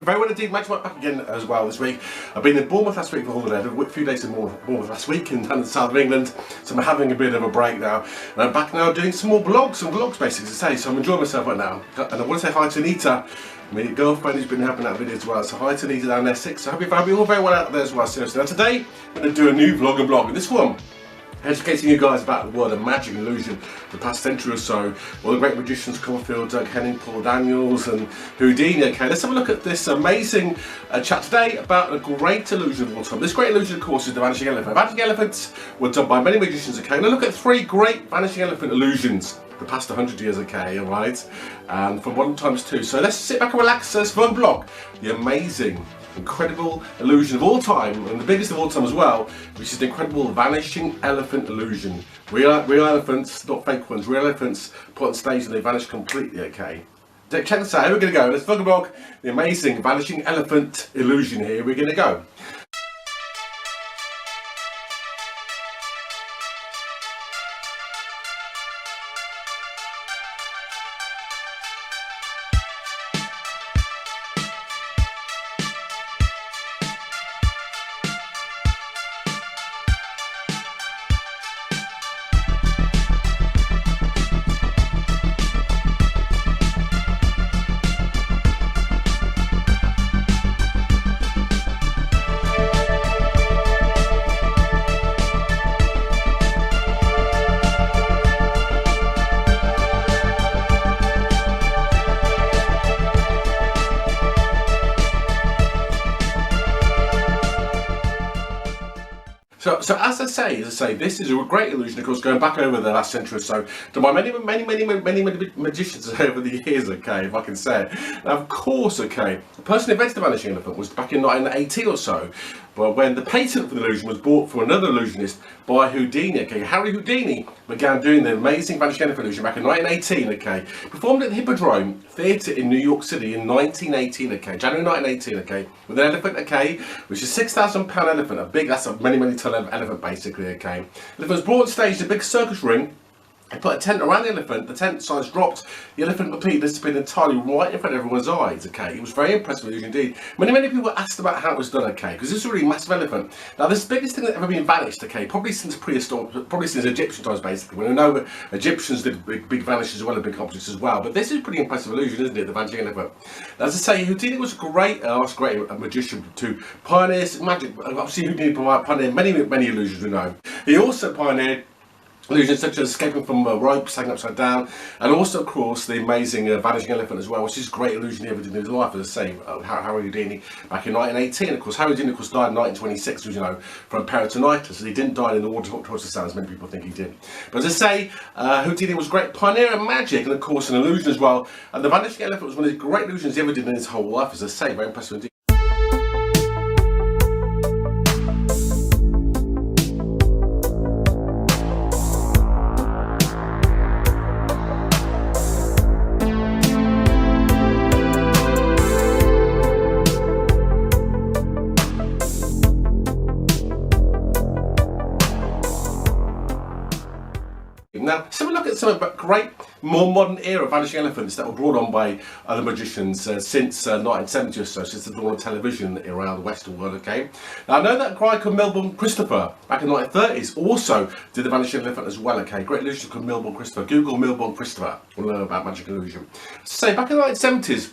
Very well indeed, Magicalmike back again as well this week. I've been in Bournemouth last week for holiday, a few days in Bournemouth last week in the south of England, so I'm having a bit of a break now. And I'm back now doing some more vlogs basically to say, so I'm enjoying myself right now. And I want to say hi to Anita, my girlfriend who's been helping out video as well, so hi to Anita down there, so I hope you're all very well out there as well, seriously. Now today, I'm going to do a new vlog, and this one, educating you guys about the world of magic and illusion for the past century or so. All the great magicians, Copperfield, Doug Henning, Paul Daniels and Houdini. Okay, let's have a look at this amazing chat today about a great illusion of all time. This great illusion, of course, is the Vanishing Elephant. Vanishing Elephants were done by many magicians, okay? Now look at three great Vanishing Elephant illusions the past 100 years, okay, alright? And from modern times too. So let's sit back and relax, let's vlog the amazing, incredible illusion of all time, and the biggest of all time as well, which is the incredible Vanishing Elephant illusion. Real elephants, not fake ones, real elephants put on stage and they vanish completely, okay? Check this out, here we're going to go. Let's vlog the amazing Vanishing Elephant illusion here. We're going to go. So as I say, this is a great illusion, of course, going back over the last century or so, done by many magicians over the years, okay, if I can say it. Now, of course, okay, the person who invented the Vanishing Elephant was back in 1918 or so, but when the patent for the illusion was bought from another illusionist by Houdini, okay, Harry Houdini began doing the amazing Vanishing Elephant illusion back in 1918, okay, performed at the Hippodrome Theatre in New York City in 1918, okay, January 1918, okay, with an elephant, okay, which is a £6,000 elephant, a big, that's a many ton elephant basically, okay. The elephant was brought on stage in a big circus ring. They put a tent around the elephant, the tent size dropped, the elephant completely disappeared entirely right in front of everyone's eyes, okay. It was very impressive illusion indeed. Many people were asked about how it was done, okay, because this is a really massive elephant. Now this is the biggest thing that ever been vanished, okay, probably since prehistoric, probably since Egyptian times basically. We know Egyptians did big vanishes as well, and big objects as well, but this is a pretty impressive illusion, isn't it, the Vanishing Elephant. Now, as I say, Houdini was a great magician to pioneer magic. Obviously Houdini pioneered many illusions we know. He also pioneered illusions such as escaping from ropes, hanging upside down, and also, of course, the amazing Vanishing Elephant as well, which is a great illusion he ever did in his life, as I say, Harry Houdini back in 1918. Of course, Harry Houdini, of course, died in 1926, as you know, from peritonitis. He didn't die in the water towards the sun, as many people think he did. But as I say, Houdini was a great pioneer of magic, and of course, an illusion as well. And the Vanishing Elephant was one of the great illusions he ever did in his whole life, as I say, very impressive indeed. Now, let's have a look at some of the great, more modern era Vanishing Elephants that were brought on by other magicians since 1970 or so, since the dawn of television around the Western world, okay? Now, I know that a guy called Milbourne Christopher, back in the 1930s, also did the Vanishing Elephant as well, okay? Great illusion called Milbourne Christopher. Google Milbourne Christopher, we'll learn about magic illusion. So, back in the 1970s,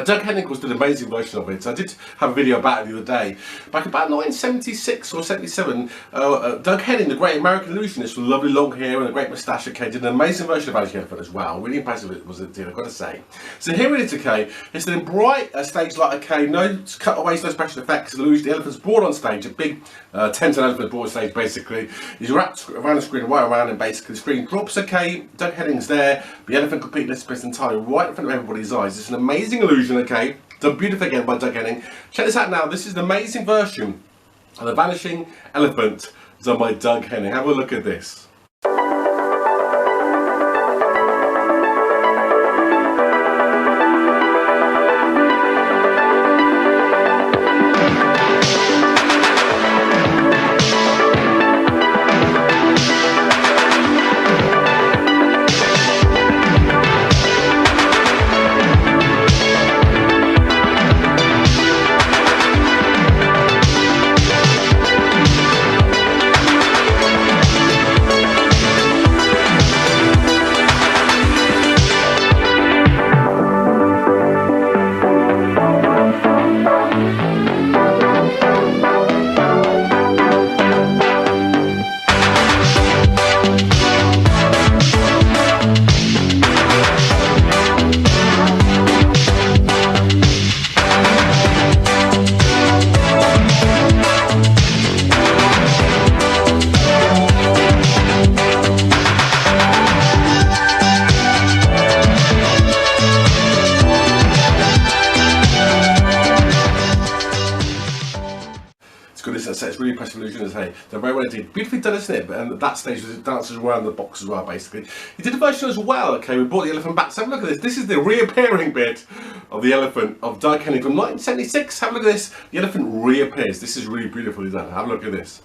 Doug Henning did an amazing version of it. I did have a video about it the other day. Back about 1976 or 77, Doug Henning, the great American illusionist with lovely long hair and a great moustache, okay, did an amazing version of Vanishing Elephant as well. Really impressive was it, I've got to say. So here it is, okay. It's in bright stage light, okay, no cutaways, no special effects. The elephant's brought on stage, a big tent and elephant brought on stage basically. He's wrapped around the screen, right around him basically. The screen drops, okay, Doug Henning's there, the elephant completely disappears entirely right in front of everybody's eyes. It's an amazing illusion, okay, done beautifully again by Doug Henning. Check this out now, this is an amazing version of the Vanishing Elephant done by Doug Henning. Have a look at this. good, isn't it? It's really impressive illusion, isn't it? They're very well did. Beautifully done, isn't it? And at that stage, it dances around the box as well, basically. He did a version as well, okay? We brought the elephant back. So have a look at this. This is the reappearing bit of the elephant of Doug Henning from 1976. Have a look at this. The elephant reappears. This is really beautifully done. Have a look at this.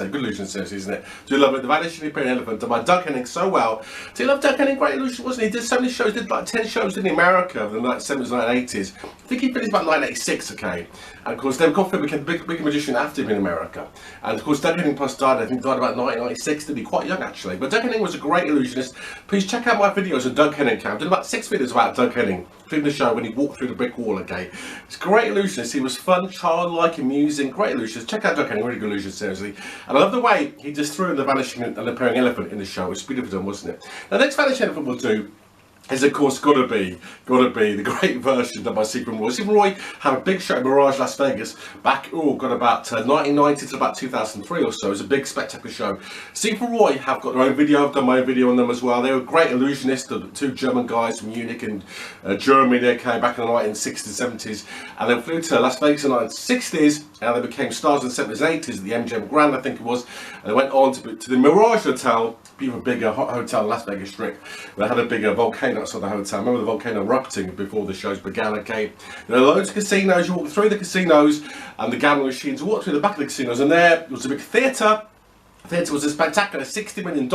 Good illusion series, isn't it? Do you love it? The Vanishing Elephant, done by Doug Henning so well. Do you love Doug Henning? Great illusion, wasn't he? Did so many shows, did like 10 shows in America in the 1970s and 1980s. I think he finished about 1986, okay? And of course, David Copperfield became a big magician after him in America. And of course, Doug Henning plus died, I think died about 1996, to be quite young actually. But Doug Henning was a great illusionist. Please check out my videos on Doug Henning. I've done about 6 videos about Doug Henning, including the show when he walked through the brick wall, okay? It's a great illusionist. He was fun, childlike, amusing, great illusionist. Check out Doug Henning, really good illusion, seriously. And I love the way he just threw in the Vanishing and Appearing Elephant in the show. It's beautifully done, wasn't it? The next Vanishing Elephant we'll do is of course gotta be the great version done by Siegfried and Roy. Siegfried and Roy had a big show in Mirage Las Vegas back, got about 1990 to about 2003 or so. It was a big spectacular show. Siegfried and Roy have got their own video. I've done my own video on them as well. They were great illusionists, the two German guys from Munich and Germany. They came back in the 1960s, 70s, and they flew to Las Vegas in the 1960s, and they became stars in the 70s and 80s at the MGM Grand, I think it was. And they went on to the Mirage Hotel, even bigger hotel in Las Vegas Strip. They had a bigger volcano outside the hotel. I remember the volcano erupting before the shows began, okay? There are loads of casinos. You walk through the casinos and the gambling machines. You walk through the back of the casinos, and there was a big theatre. The theatre was a spectacular $60 million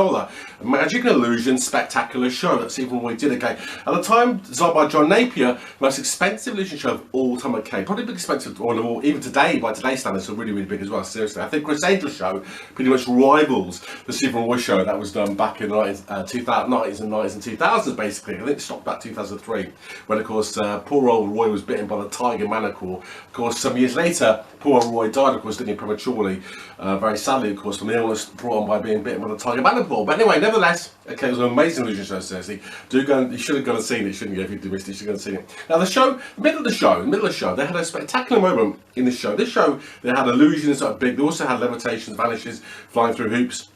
magic and illusion spectacular show that Siegfried and Roy did, okay? At the time, designed by John Napier, the most expensive illusion show of all time, okay? Probably the expensive one of all, even today, by today's standards, are really, really big as well, seriously. I think Chris Angel's show pretty much rivals the Siegfried and Roy show that was done back in the 90s and 2000s, basically. I think it stopped about 2003, when, of course, poor old Roy was bitten by the tiger manacle. Of course, some years later, poor old Roy died, of course, didn't he, prematurely, very sadly, of course, from the illness brought on by being bitten by the tiger manacle. But anyway, nevertheless, okay, it was an amazing illusion show, seriously. You should have gone and seen it, shouldn't you? If you missed it, you should have gone and seen it. Now, the middle of the show, they had a spectacular moment in the show. This show, they had illusions that are big. They also had levitations, vanishes, flying through hoops.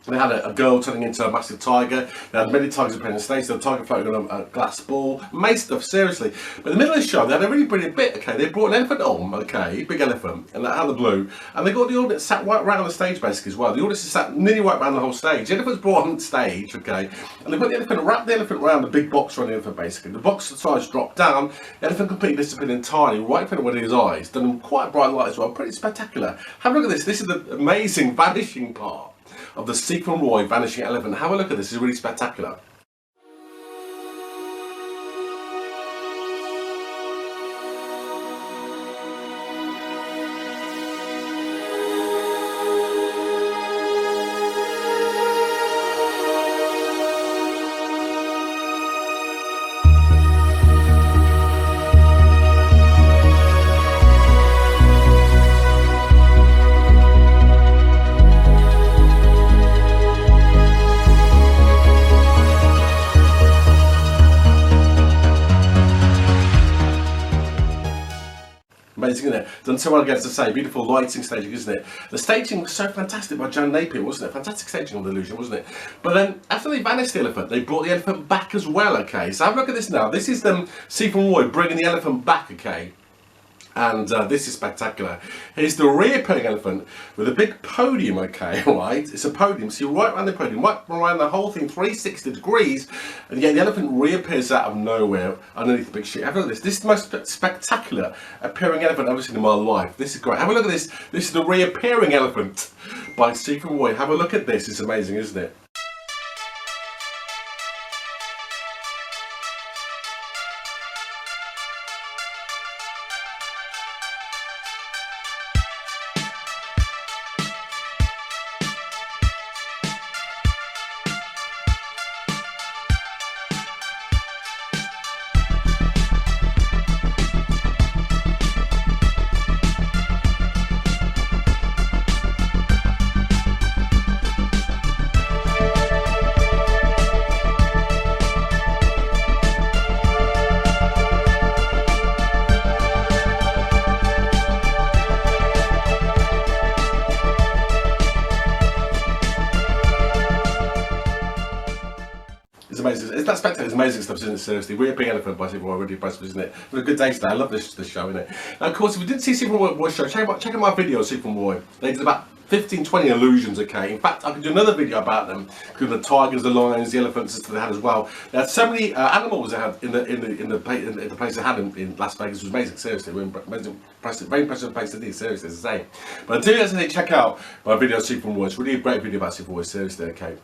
They had a girl turning into a massive tiger. They had many tigers appearing on stage. They had a tiger floating on a glass ball. Amazing stuff, seriously. But in the middle of the show, they had a really brilliant bit, okay? They brought an elephant on, okay? Big elephant, and out of the blue. And they got the audience sat right around the stage, basically, as well. The audience sat nearly right around the whole stage. The elephant's brought on stage, okay? And they put the elephant, wrapped the elephant around the big box around the elephant, basically. The box size dropped down. The elephant completely disappeared entirely, right in front of his eyes. Done in quite bright light as well. Pretty spectacular. Have a look at this. This is the amazing vanishing part of the Siegfried and Roy Vanishing Elephant. Have a look at this, it's really spectacular. amazing, isn't it? Done so well again, as I say, beautiful lighting staging, isn't it? The staging was so fantastic by Joan Napier, wasn't it? Fantastic staging on the illusion, wasn't it? But then after they vanished the elephant, they brought the elephant back as well, okay? So have a look at this now. This is them, Siegfried and Roy bringing the elephant back, okay? And this is spectacular. Here's the reappearing elephant with a big podium, okay, right? It's a podium, so you're right around the podium, right around the whole thing, 360 degrees, and yet the elephant reappears out of nowhere underneath the big sheet. Have a look at this. This is the most spectacular appearing elephant I've ever seen in my life. This is great. Have a look at this. This is the reappearing elephant by Siegfried and Roy. Have a look at this. It's amazing, isn't it? It's amazing. It's that spectacular. It's amazing stuff, isn't it? Seriously, reappearing elephant by Siegfried and Roy, really impressive, isn't it? It was a good day today. I love this show, isn't it? Now, of course, if you didn't see Siegfried and Roy's show, check out my video of Siegfried and Roy. They did about 15-20 illusions, okay? In fact, I could do another video about them, because the tigers, the lions, the elephants that they had as well. They had so many animals they had in the place they had in Las Vegas. It was amazing, seriously. Very impressive place to do, seriously, as I say. But do, as I say, check out my video of Siegfried and Roy. It's really a great video about Siegfried and Roy, seriously, okay?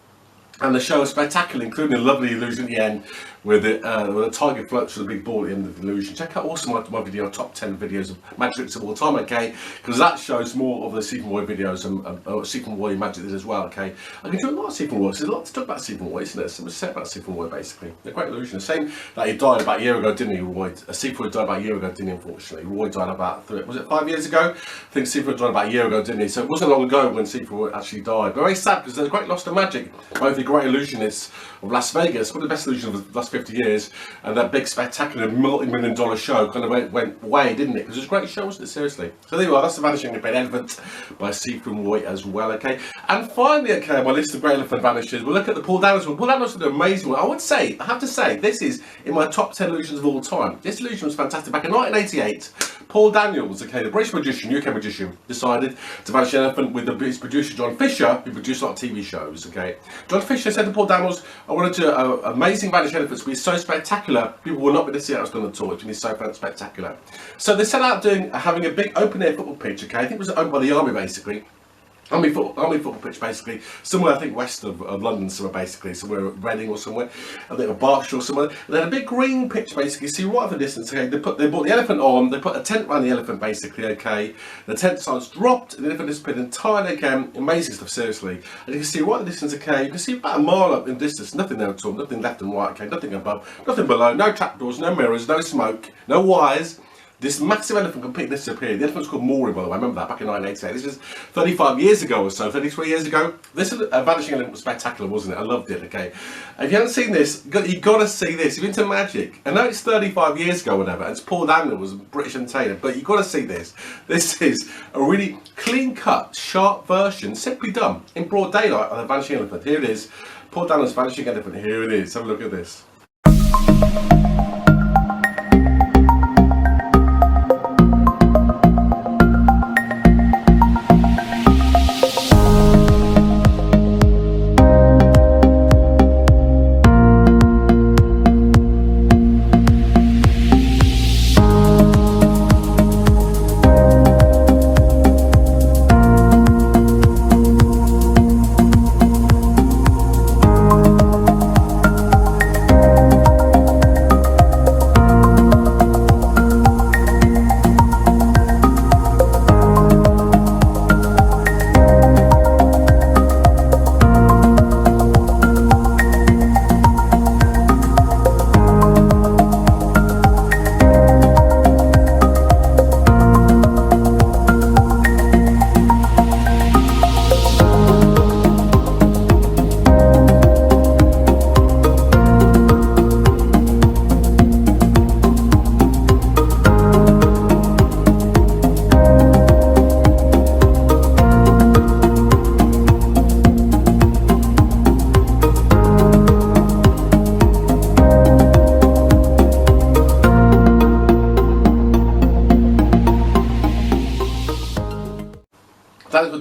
And the show is spectacular, including a lovely illusion at the end where the tiger floats with a big ball at the end of the illusion. Check out also my video, top 10 videos of magic tricks of all time, okay? Because that shows more of the Siegfried and Roy videos and Siegfried and Roy magic as well, okay? I can do a lot of Siegfried and Roy. There's a lot to talk about Siegfried and Roy, isn't there? Something to say about Siegfried and Roy, basically. They're great illusion. The same that he died about a year ago, didn't he, Roy? Siegfried died about a year ago, didn't he, unfortunately? Roy died about, was it 5 years ago? I think Siegfried died about a year ago, didn't he? So it wasn't long ago when Siegfried and Roy actually died. But very sad, because there's a great loss to magic. Both the great illusionists of Las Vegas, one of the best illusions of the last 50 years, and that big spectacular multi-million-dollar show kind of went away, didn't it? Because it was a great show, wasn't it? Seriously. So there you are, that's the Vanishing Elephant by Siegfried and Roy as well, okay? And finally, okay, my list of great elephant vanishes, we'll look at the Paul Daniels one. Paul Daniels did an amazing one. I have to say, this is in my top 10 illusions of all time. This illusion was fantastic. Back in 1988, Paul Daniels, okay, the British magician, UK magician, decided to vanish an elephant with his producer John Fisher, who produced a lot of TV shows, okay? John Fisher said to Paul Daniels, I wanted to amazing vanished elephants to be so spectacular, people will not be able to see how it's done at all. It's been so spectacular. So they set out having a big open air football pitch, okay? I think it was owned by the army basically. Army football pitch basically, somewhere I think west of London, somewhere basically, somewhere at Reading or somewhere, I think Berkshire or somewhere. And then a big green pitch basically, see right off the distance, okay, they brought the elephant on, they put a tent around the elephant basically, okay, the tent sides dropped, and the elephant disappeared entirely again, amazing stuff, seriously. And you can see right in the distance, okay, you can see about a mile up in distance, nothing there at all, nothing left and right, okay, nothing above, nothing below, no trapdoors, no mirrors, no smoke, no wires. This massive elephant completely disappeared. The elephant's called Maury, by the way. I remember that back in 1988. This was 35 years ago or so, 33 years ago. This Vanishing Elephant was spectacular, wasn't it? I loved it, okay? If you haven't seen this, you've got to see this. If you're into magic, I know it's 35 years ago or whatever, and it's Paul Daniels, was a British entertainer, but you've got to see this. This is a really clean-cut, sharp version, simply done in broad daylight of the Vanishing Elephant. Here it is. Paul Daniels' Vanishing Elephant. Here it is. Have a look at this.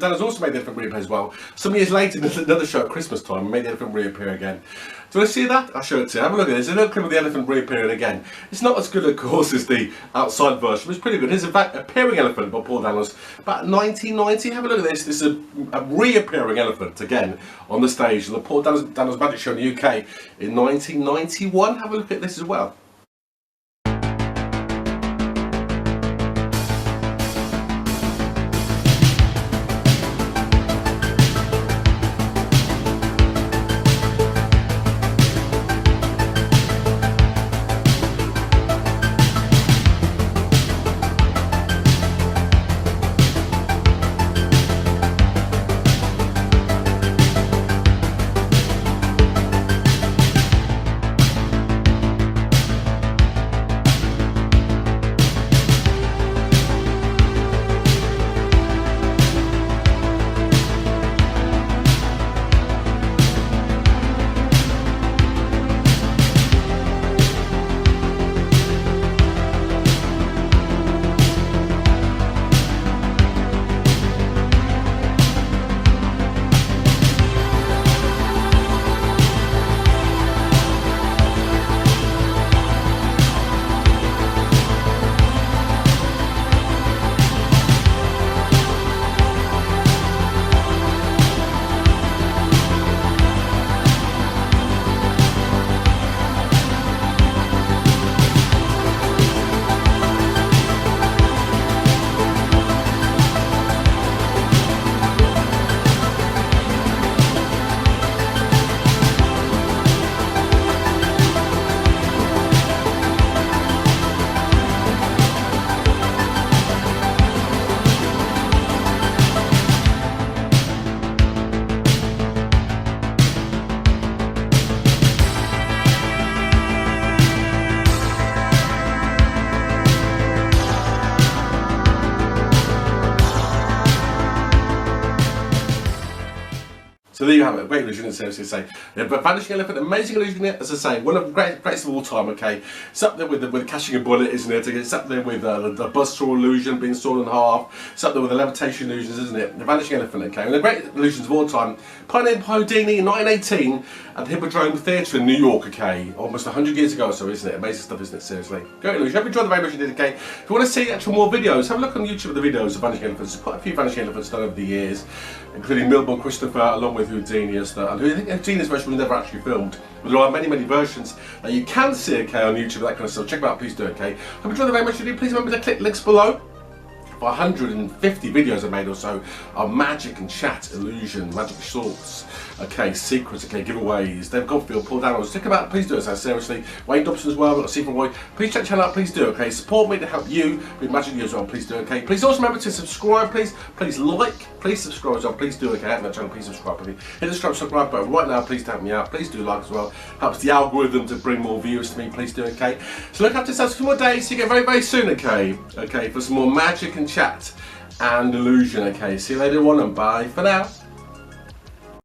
Dan has also made the elephant reappear as well. Some years later, in another show at Christmas time, made the elephant reappear again. Do you want to see that? I'll show it to you. Have a look at this. A little clip of the elephant reappearing again. It's not as good, of course, as the outside version, but it's pretty good. Here's a appearing elephant by Paul Daniels, about 1990. Have a look at this. This is a reappearing elephant again on the stage in the Paul Daniels Magic Show in the UK in 1991. Have a look at this as well. So there you have it, a great illusion, seriously say. Yeah, but Vanishing Elephant, amazing illusion, as I say, one of the greatest of all time, okay. It's up there with catching a bullet, isn't it? It's up there with the buzzsaw illusion being sawed in half. It's up there with the levitation illusions, isn't it? The Vanishing Elephant, okay. One of the great illusions of all time, pioneered by Houdini in 1918 at the Hippodrome Theatre in New York, okay. Almost 100 years ago or so, isn't it? Amazing stuff, isn't it? Seriously. Great illusion. Hope you enjoyed the very much you did, okay. If you want to see actual more videos, have a look on YouTube at the videos of Vanishing Elephants. There's quite a few Vanishing Elephants done over the years, including Milbourne Christopher, along with Houdini as the. I think Houdini's version was never actually filmed, but there are many versions that you can see, okay, on YouTube, that kind of stuff. Check them out, please do, okay. Hope you enjoyed the very much you did. Please remember to click links below. 150 videos I made or so are magic and chat, illusion, magic shorts, okay, secrets, okay, giveaways. They've Copperfield, Paul Daniels. Check them out, please do it. So seriously, Wayne Dobson as well, we've got Siegfried and Roy. Please check the channel out, please do, okay. Support me to help you with magic as well, please do, okay. Please also remember to subscribe, please like, please subscribe as well, please do, okay. Help my channel, please subscribe, please. Hit the subscribe button right now, please to help me out. Please do like as well. Helps the algorithm to bring more viewers to me, please do, okay. So look after yourselves for more days, see you again very soon, okay. Okay, for some more magic and chat and illusion, okay. See you later on and bye for now.